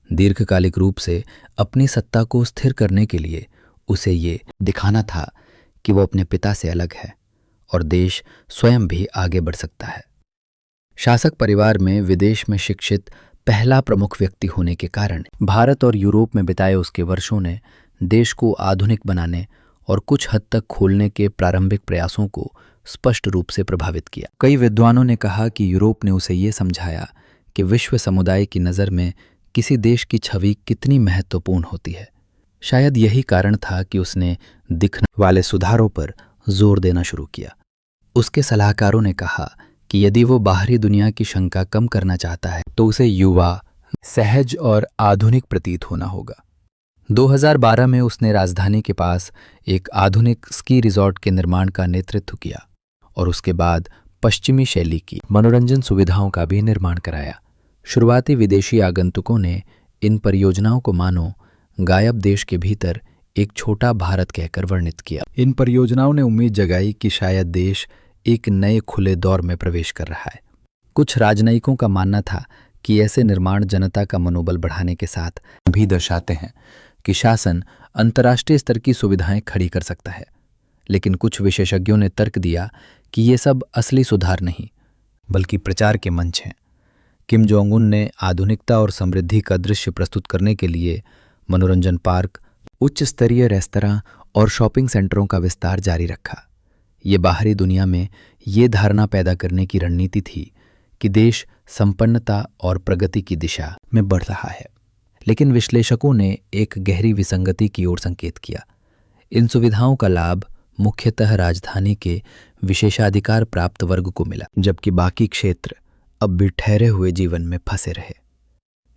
दीर्घकालिक रूप से अपनी सत्ता को स्थिर करने के लिए उसे ये दिखाना था कि वो अपने पिता से अलग है और देश स्वयं भी आगे बढ़ सकता है। शासक परिवार में विदेश में शिक्षित पहला प्रमुख व्यक्ति होने के कारण भारत और यूरोप में बिताए उसके वर्षों ने देश को आधुनिक बनाने और कुछ हद तक खोलने के प्रारंभिक प्रयासों को स्पष्ट रूप से प्रभावित किया। कई विद्वानों ने कहा कि यूरोप ने उसे ये समझाया कि विश्व समुदाय की नज़र में किसी देश की छवि कितनी महत्वपूर्ण होती है। शायद यही कारण था कि उसने दिखने वाले सुधारों पर जोर देना शुरू किया। उसके सलाहकारों ने कहा कि यदि वो बाहरी दुनिया की शंका कम करना चाहता है तो उसे युवा, सहज और आधुनिक प्रतीत होना होगा। 2012 में उसने राजधानी के पास एक आधुनिक स्की रिजॉर्ट के निर्माण का नेतृत्व किया और उसके बाद पश्चिमी शैली की मनोरंजन सुविधाओं का भी निर्माण कराया। शुरुआती विदेशी आगंतुकों ने इन परियोजनाओं को मानो गायब देश के भीतर एक छोटा भारत कहकर वर्णित किया। इन परियोजनाओं ने उम्मीद जगाई कि शायद देश एक नए खुले दौर में प्रवेश कर रहा है। कुछ राजनयिकों का मानना था कि ऐसे निर्माण जनता का मनोबल बढ़ाने के साथ भी दर्शाते हैं कि शासन अंतर्राष्ट्रीय स्तर की सुविधाएं खड़ी कर सकता है। लेकिन कुछ विशेषज्ञों ने तर्क दिया कि ये सब असली सुधार नहीं बल्कि प्रचार के मंच हैं। किम जोंग उन ने आधुनिकता और समृद्धि का दृश्य प्रस्तुत करने के लिए मनोरंजन पार्क, उच्च स्तरीय रेस्तरां और शॉपिंग सेंटरों का विस्तार जारी रखा। ये बाहरी दुनिया में ये धारणा पैदा करने की रणनीति थी कि देश संपन्नता और प्रगति की दिशा में बढ़ रहा है। लेकिन विश्लेषकों ने एक गहरी विसंगति की ओर संकेत किया। इन सुविधाओं का लाभ मुख्यतः राजधानी के विशेषाधिकार प्राप्त वर्ग को मिला, जबकि बाकी क्षेत्र अब भी ठहरे हुए जीवन में फंसे रहे।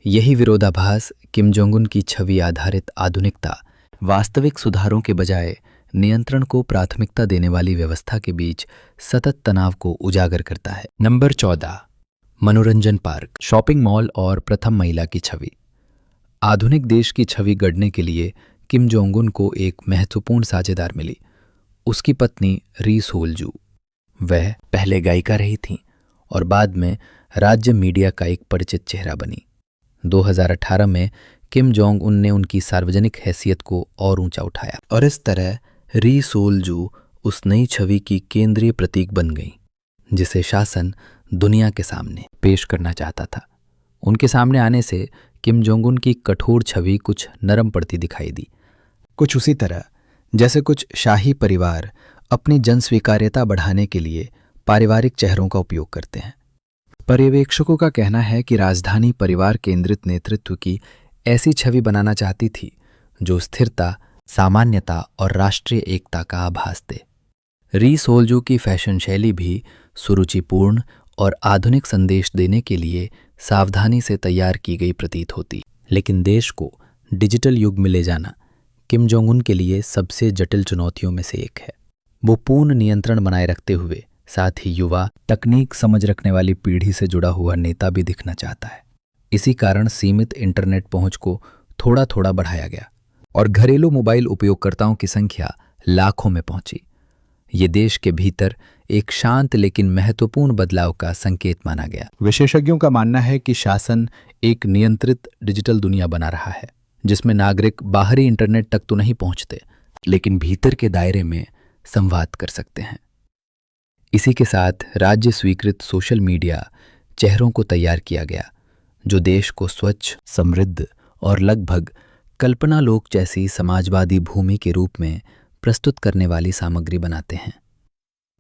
यही विरोधाभास किम जोंग उन की छवि आधारित आधुनिकता, वास्तविक सुधारों के बजाय नियंत्रण को प्राथमिकता देने वाली व्यवस्था के बीच सतत तनाव को उजागर करता है। नंबर 14, मनोरंजन पार्क, शॉपिंग मॉल और प्रथम महिला की छवि। आधुनिक देश की छवि गढ़ने के लिए किम जोंग उन को एक महत्वपूर्ण साझेदार मिली, उसकी पत्नी री सोल जू। वह पहले गायिका रही थीं और बाद में राज्य मीडिया का एक परिचित चेहरा बनी। 2018 में किम जोंग उन ने उनकी सार्वजनिक हैसियत को और ऊंचा उठाया और इस तरह री सोल जू उस नई छवि की केंद्रीय प्रतीक बन गई जिसे शासन दुनिया के सामने पेश करना चाहता था। उनके सामने आने से किम जोंग उन की कठोर छवि कुछ नरम पड़ती दिखाई दी, कुछ उसी तरह जैसे कुछ शाही परिवार अपनी जनस्वीकार्यता बढ़ाने के लिए पारिवारिक चेहरों का उपयोग करते हैं। पर्यवेक्षकों का कहना है कि राजधानी परिवार केंद्रित नेतृत्व की ऐसी छवि बनाना चाहती थी जो स्थिरता, सामान्यता और राष्ट्रीय एकता का आभास दे। री सोल जू की फैशन शैली भी सुरुचिपूर्ण और आधुनिक संदेश देने के लिए सावधानी से तैयार की गई प्रतीत होती। लेकिन देश को डिजिटल युग में ले जाना किम जोंग उन के लिए सबसे जटिल चुनौतियों में से एक है। वो पूर्ण नियंत्रण बनाए रखते हुए साथ ही युवा, तकनीक समझ रखने वाली पीढ़ी से जुड़ा हुआ नेता भी दिखना चाहता है। इसी कारण सीमित इंटरनेट पहुंच को थोड़ा थोड़ा बढ़ाया गया और घरेलू मोबाइल उपयोगकर्ताओं की संख्या लाखों में पहुंची। ये देश के भीतर एक शांत लेकिन महत्वपूर्ण बदलाव का संकेत माना गया। विशेषज्ञों का मानना है कि शासन एक नियंत्रित डिजिटल दुनिया बना रहा है जिसमें नागरिक बाहरी इंटरनेट तक तो नहीं पहुंचते लेकिन भीतर के दायरे में संवाद कर सकते हैं। इसी के साथ राज्य स्वीकृत सोशल मीडिया चेहरों को तैयार किया गया जो देश को स्वच्छ, समृद्ध और लगभग कल्पना लोक जैसी समाजवादी भूमि के रूप में प्रस्तुत करने वाली सामग्री बनाते हैं।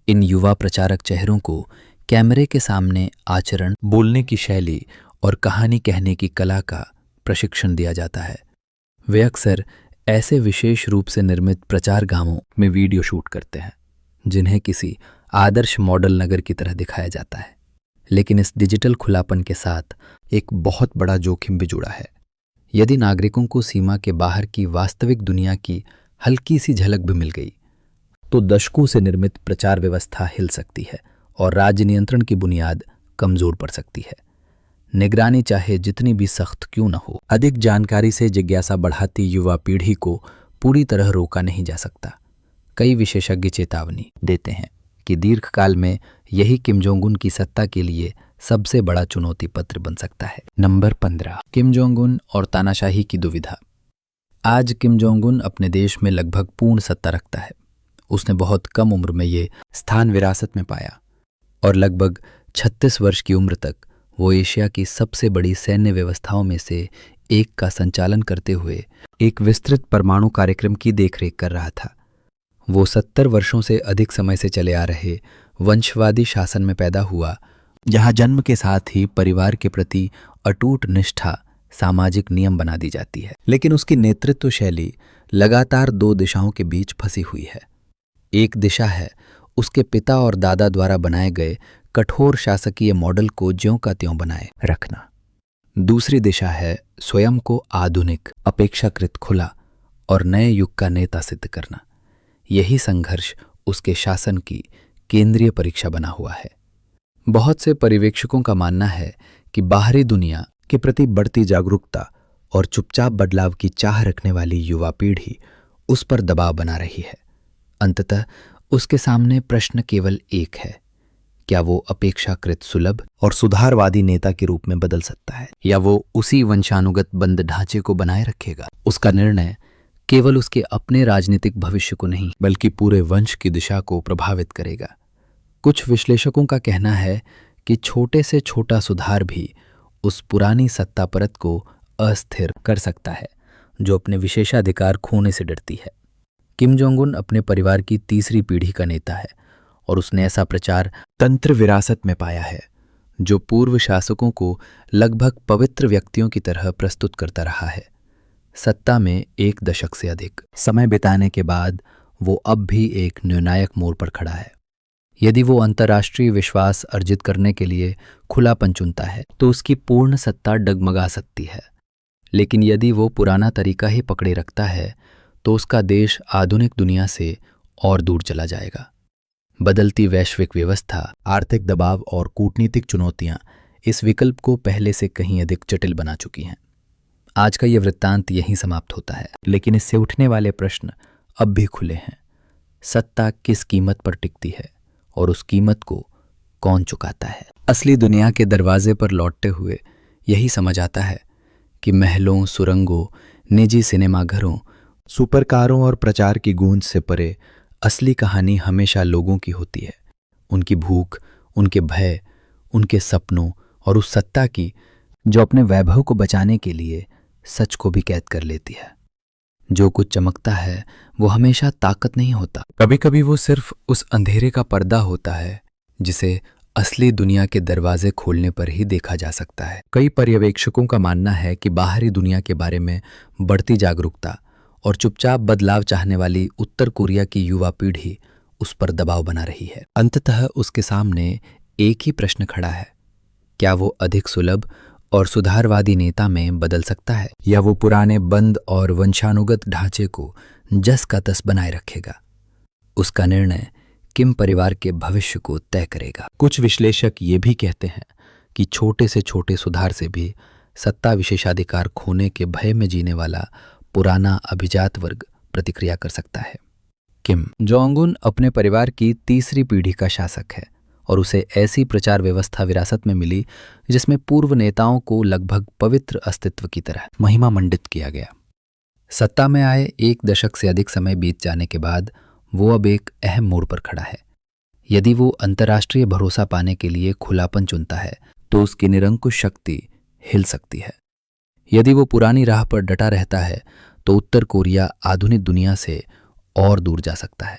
इन युवा प्रचारक चेहरों को कैमरे के सामने आचरण, बोलने की शैली और कहानी कहने की कला का प्रशिक्षण दिया जाता है। वे अक्सर ऐसे विशेष रूप से निर्मित प्रचार गांवों में वीडियो शूट करते हैं जिन्हें किसी आदर्श मॉडल नगर की तरह दिखाया जाता है। लेकिन इस डिजिटल खुलापन के साथ एक बहुत बड़ा जोखिम भी जुड़ा है। यदि नागरिकों को सीमा के बाहर की वास्तविक दुनिया की हल्की सी झलक भी मिल गई तो दशकों से निर्मित प्रचार व्यवस्था हिल सकती है और राज्य नियंत्रण की बुनियाद कमजोर पड़ सकती है। निगरानी चाहे जितनी भी सख्त क्यों न हो, अधिक जानकारी से जिज्ञासा बढ़ाती युवा पीढ़ी को पूरी तरह रोका नहीं जा सकता। कई विशेषज्ञ चेतावनी देते हैं कि दीर्घकाल में यही किम जोंग उन की सत्ता के लिए सबसे बड़ा चुनौती पत्र बन सकता है। नंबर 15, किम जोंग उन और तानाशाही की दुविधा। आज किम जोंग उन अपने देश में लगभग पूर्ण सत्ता रखता है। उसने बहुत कम उम्र में ये स्थान विरासत में पाया और लगभग 36 वर्ष की उम्र तक वो एशिया की सबसे बड़ी सैन्य व्यवस्थाओं में से एक का संचालन करते हुए एक विस्तृत परमाणु कार्यक्रम की देखरेख कर रहा था। वो 70 वर्षों से अधिक समय से चले आ रहे वंशवादी शासन में पैदा हुआ, जहां जन्म के साथ ही परिवार के प्रति अटूट निष्ठा सामाजिक नियम बना दी जाती है। लेकिन उसकी नेतृत्व शैली लगातार दो दिशाओं के बीच फंसी हुई है। एक दिशा है उसके पिता और दादा द्वारा बनाए गए कठोर शासकीय मॉडल को ज्यों का त्यों बनाए रखना। दूसरी दिशा है स्वयं को आधुनिक, अपेक्षाकृत खुला और नए युग का नेता सिद्ध करना। यही संघर्ष उसके शासन की केंद्रीय परीक्षा बना हुआ है। बहुत से पर्यवेक्षकों का मानना है कि बाहरी दुनिया के प्रति बढ़ती जागरूकता और चुपचाप बदलाव की चाह रखने वाली युवा पीढ़ी उस पर दबाव बना रही है। अंततः उसके सामने प्रश्न केवल एक है, क्या वो अपेक्षाकृत सुलभ और सुधारवादी नेता के रूप में बदल सकता है या वो उसी वंशानुगत बंद ढांचे को बनाए रखेगा। उसका निर्णय केवल उसके अपने राजनीतिक भविष्य को नहीं बल्कि पूरे वंश की दिशा को प्रभावित करेगा। कुछ विश्लेषकों का कहना है कि छोटे से छोटा सुधार भी उस पुरानी सत्ता परत को अस्थिर कर सकता है जो अपने विशेषाधिकार खोने से डरती है। किम जोंग उन अपने परिवार की तीसरी पीढ़ी का नेता है और उसने ऐसा प्रचार तंत्र विरासत में पाया है जो पूर्व शासकों को लगभग पवित्र व्यक्तियों की तरह प्रस्तुत करता रहा है। सत्ता में 1 दशक से अधिक समय बिताने के बाद वो अब भी एक निर्णायक मोड़ पर खड़ा है। यदि वो अंतर्राष्ट्रीय विश्वास अर्जित करने के लिए खुलापन चुनता है तो उसकी पूर्ण सत्ता डगमगा सकती है। लेकिन यदि वो पुराना तरीका ही पकड़े रखता है तो उसका देश आधुनिक दुनिया से और दूर चला जाएगा। बदलती वैश्विक व्यवस्था, आर्थिक दबाव और कूटनीतिक चुनौतियां इस विकल्प को पहले से कहीं अधिक जटिल बना चुकी हैं। आज का यह वृत्तांत यहीं समाप्त होता है, लेकिन इससे उठने वाले प्रश्न अब भी खुले हैं। सत्ता किस कीमत पर टिकती है और उस कीमत को कौन चुकाता है? असली दुनिया के दरवाजे पर लौटते हुए यही समझ आता है कि महलों, सुरंगों, निजी सिनेमाघरों, सुपरकारों और प्रचार की गूंज से परे असली कहानी हमेशा लोगों की होती है। उनकी भूख, उनके भय, उनके सपनों और उस सत्ता की जो अपने वैभव को बचाने के लिए सच को भी कैद कर लेती है। जो कुछ चमकता है वो हमेशा ताकत नहीं होता, कभी कभी वो सिर्फ उस अंधेरे का पर्दा होता है जिसे असली दुनिया के दरवाजे खोलने पर ही देखा जा सकता है। कई पर्यवेक्षकों का मानना है कि बाहरी दुनिया के बारे में बढ़ती जागरूकता और चुपचाप बदलाव चाहने वाली उत्तर कोरिया की युवा पीढ़ी उस पर दबाव बना रही है। अंततः उसके सामने एक ही प्रश्न खड़ा है, क्या वो अधिक सुलभ और सुधारवादी नेता में बदल सकता है या वो पुराने बंद और वंशानुगत ढांचे को जस का तस बनाए रखेगा? उसका निर्णय किम परिवार के भविष्य को तय करेगा। कुछ विश्लेषक ये भी कहते हैं कि छोटे से छोटे सुधार से भी सत्ता विशेषाधिकार खोने के भय में जीने वाला पुराना अभिजात वर्ग प्रतिक्रिया कर सकता है। किम जोंग उन अपने परिवार की तीसरी पीढ़ी का शासक है और उसे ऐसी प्रचार व्यवस्था विरासत में मिली जिसमें पूर्व नेताओं को लगभग पवित्र अस्तित्व की तरह महिमा मंडित किया गया। सत्ता में आए 1 दशक से अधिक समय बीत जाने के बाद वो अब एक अहम मोड़ पर खड़ा है। यदि वो अंतर्राष्ट्रीय भरोसा पाने के लिए खुलापन चुनता है तो उसकी निरंकुश शक्ति हिल सकती है। यदि वो पुरानी राह पर डटा रहता है तो उत्तर कोरिया आधुनिक दुनिया से और दूर जा सकता है।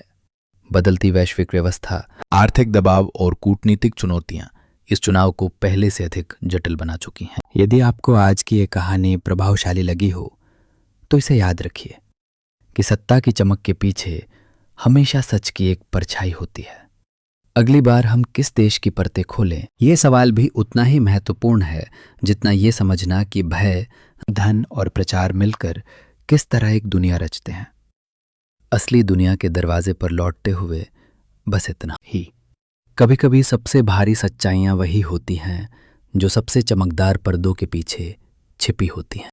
बदलती वैश्विक व्यवस्था, आर्थिक दबाव और कूटनीतिक चुनौतियां इस चुनाव को पहले से अधिक जटिल बना चुकी हैं। यदि आपको आज की ये कहानी प्रभावशाली लगी हो तो इसे याद रखिए कि सत्ता की चमक के पीछे हमेशा सच की एक परछाई होती है। अगली बार हम किस देश की परतें खोलें, ये सवाल भी उतना ही महत्वपूर्ण है जितना ये समझना कि भय, धन और प्रचार मिलकर किस तरह एक दुनिया रचते हैं। असली दुनिया के दरवाजे पर लौटते हुए बस इतना ही। कभी कभी सबसे भारी सच्चाइयां वही होती हैं जो सबसे चमकदार पर्दों के पीछे छिपी होती हैं।